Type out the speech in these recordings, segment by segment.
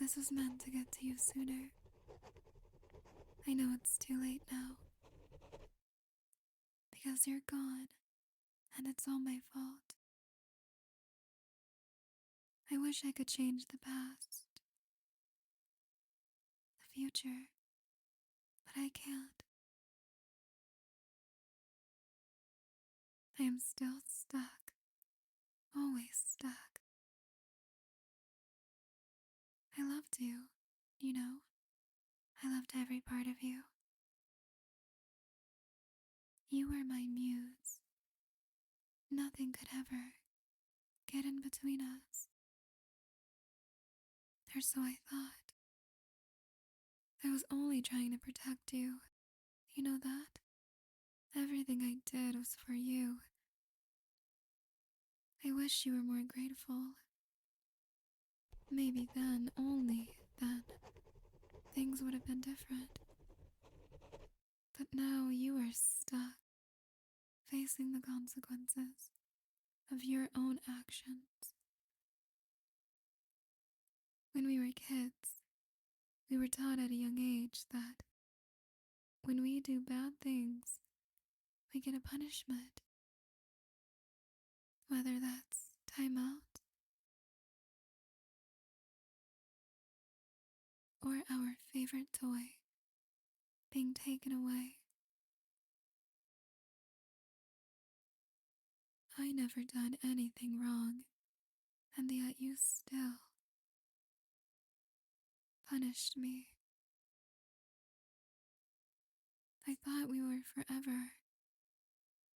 This was meant to get to you sooner. I know it's too late now. Because you're gone, and it's all my fault. I wish I could change the past, the future, but I can't. I am still stuck, always stuck. I loved you, you know. I loved every part of you. You were my muse. Nothing could ever get in between us. Or so I thought. I was only trying to protect you. You know that? Everything I did was for you. I wish you were more grateful. Maybe then, only then, things would have been different. But now you are stuck, facing the consequences of your own actions. When we were kids, we were taught at a young age that when we do bad things, we get a punishment. Whether that's time out or our favorite toy being taken away. I never done anything wrong, and yet you still punished me. I thought we were forever.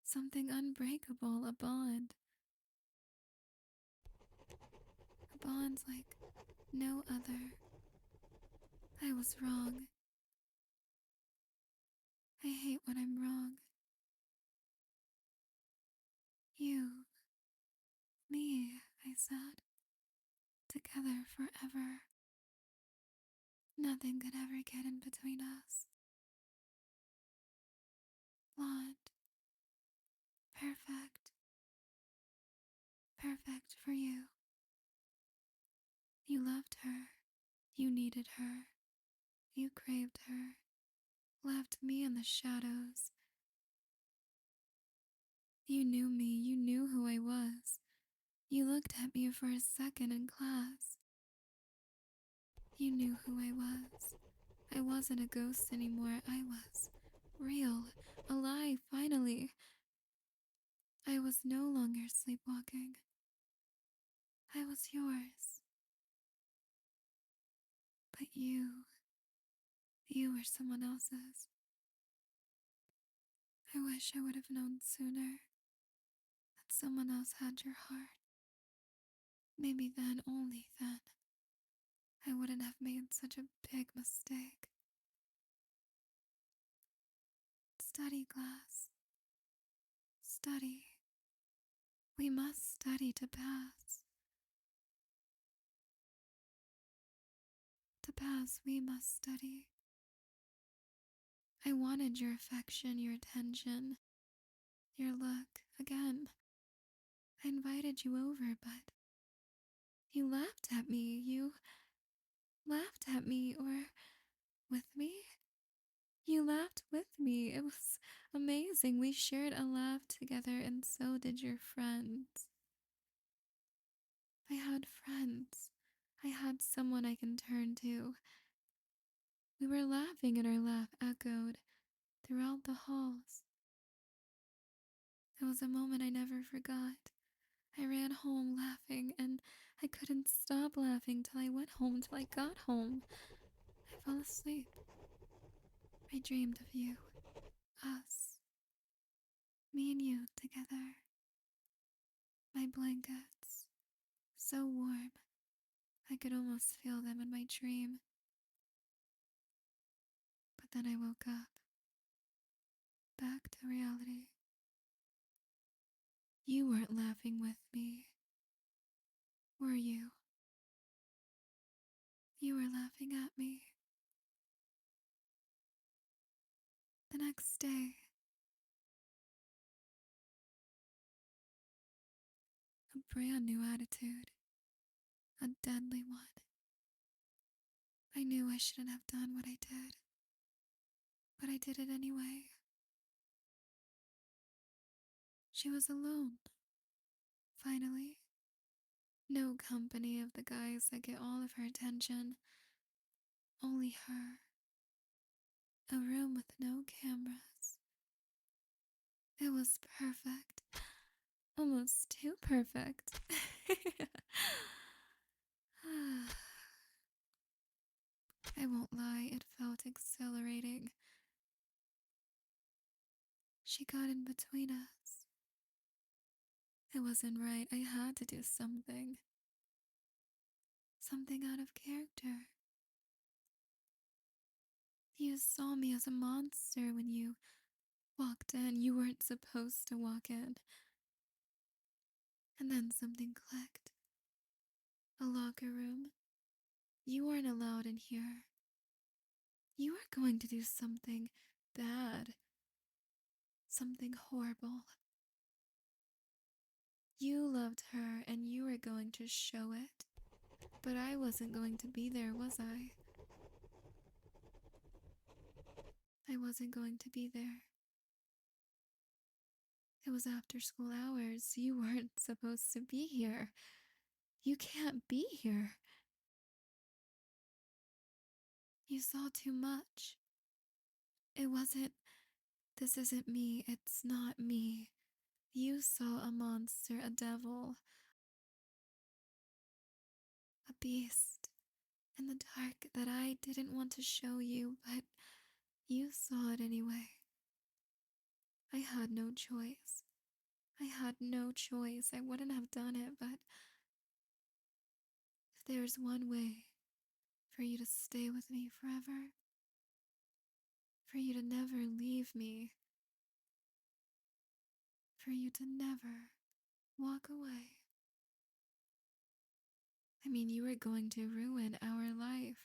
Something unbreakable, a bond. A bond like no other. I was wrong. I hate when I'm wrong. You, me, I said. Together forever. Nothing could ever get in between us. Blonde. Perfect. Perfect for you. You loved her. You needed her. You craved her. Left me in the shadows. You knew me. You knew who I was. You looked at me for a second in class. You knew who I was. I wasn't a ghost anymore. I was real, alive, finally. I was no longer sleepwalking. I was yours. But you were someone else's. I wish I would have known sooner that someone else had your heart. Maybe then, only then, I wouldn't have made such a big mistake. Study, class. Study. We must study to pass. To pass, we must study. I wanted your affection, your attention, your look again. I invited you over, but you laughed at me. You laughed at me, or with me? You laughed with me. It was amazing. We shared a laugh together, and so did your friends. I had friends. I had someone I can turn to. We were laughing, and our laugh echoed throughout the halls. It was a moment I never forgot. I ran home laughing, and I couldn't stop laughing till I went home, till I got home. I fell asleep. I dreamed of you. Us. Me and you together. My blankets. So warm. I could almost feel them in my dream. But then I woke up. Back to reality. You weren't laughing with me, were you? You were laughing at me. The next day, a brand new attitude. A deadly one. I knew I shouldn't have done what I did, but I did it anyway. She was alone, finally. No company of the guys that get all of her attention. Only her. A room with no cameras. It was perfect. Almost too perfect. I won't lie, it felt exhilarating. She got in between us. It wasn't right. I had to do something. Something out of character. You saw me as a monster when you walked in. You weren't supposed to walk in. And then something clicked. A locker room. You weren't allowed in here. You were going to do something bad. Something horrible. You loved her and you were going to show it. But I wasn't going to be there, was I? I wasn't going to be there. It was after school hours. You weren't supposed to be here. You can't be here. You saw too much. It wasn't. This isn't me. It's not me. You saw a monster, a devil, a beast in the dark that I didn't want to show you, but you saw it anyway. I had no choice. I had no choice. I wouldn't have done it, but if there's one way for you to stay with me forever, for you to never leave me, for you to never walk away. I mean, you were going to ruin our life.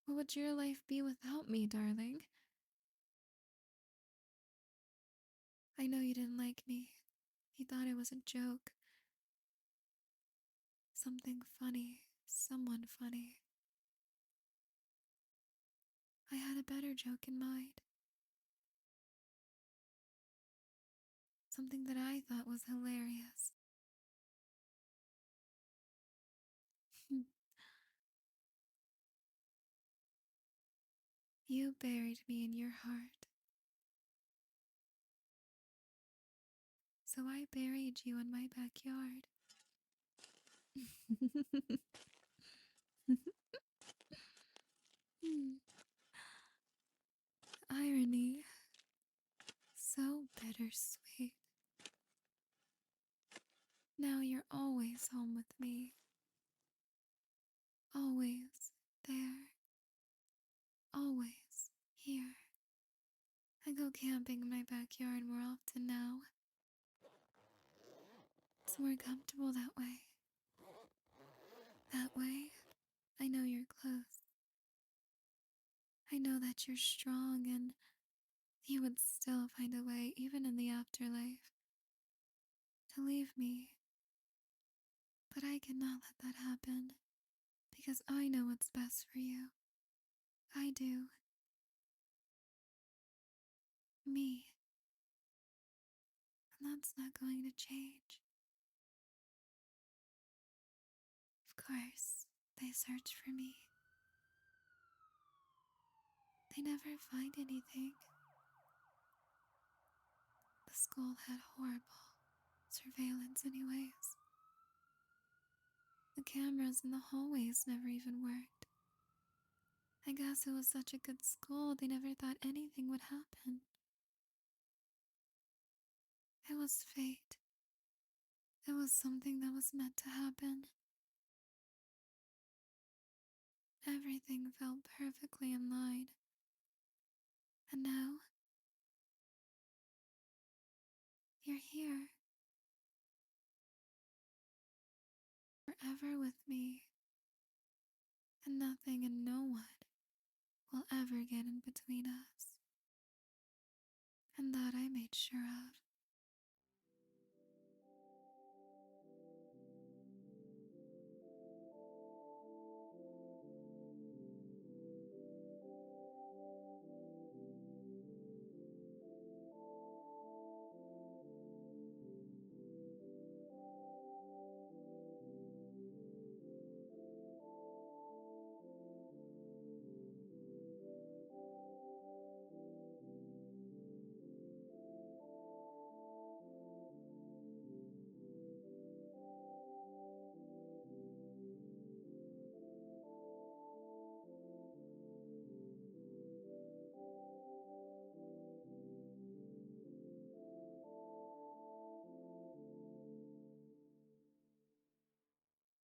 What would your life be without me, darling? I know you didn't like me. You thought it was a joke. Something funny. Someone funny. I had a better joke in mind. Something that I thought was hilarious. You buried me in your heart. So I buried you in my backyard. Irony. So bittersweet. Now you're always home with me. Always there. Always here. I go camping in my backyard more often now. It's more comfortable that way. That way, I know you're close. I know that you're strong and you would still find a way, even in the afterlife, to leave me. But I cannot let that happen because I know what's best for you. I do. Me. And that's not going to change. Of course, they search for me. They never find anything. The school had horrible surveillance anyways. The cameras in the hallways never even worked. I guess it was such a good school, they never thought anything would happen. It was fate. It was something that was meant to happen. Everything felt perfectly in line. And now, you're here. Forever with me. And nothing and no one will ever get in between us. And that I made sure of.